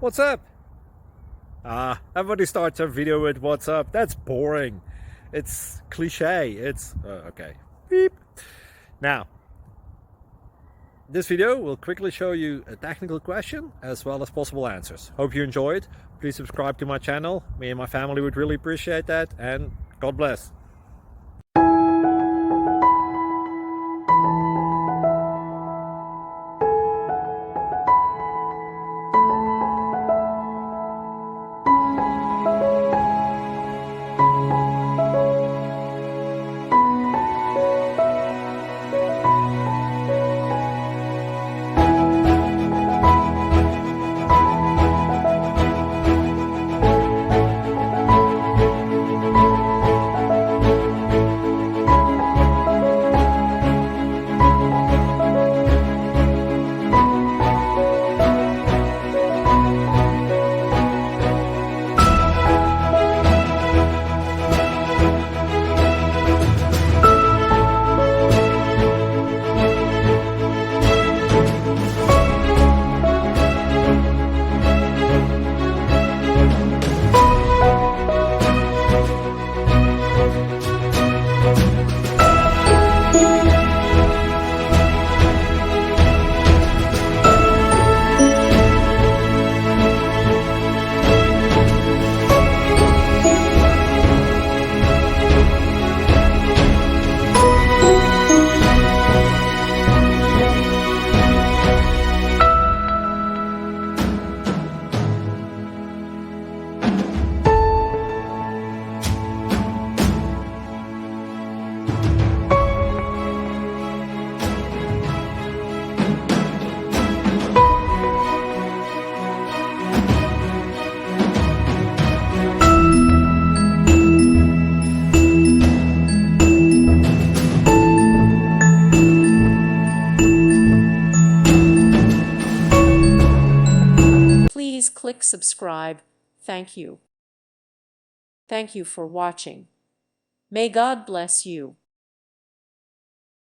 What's up? Everybody starts a video with what's up. That's boring. It's cliche. It's okay. Beep. Now, this video will quickly show you a technical question as well as possible answers. Hope you enjoyed. Please subscribe to my channel. Me and my family would really appreciate that, and God bless. Please click subscribe. Thank you. Thank you for watching. May God bless you.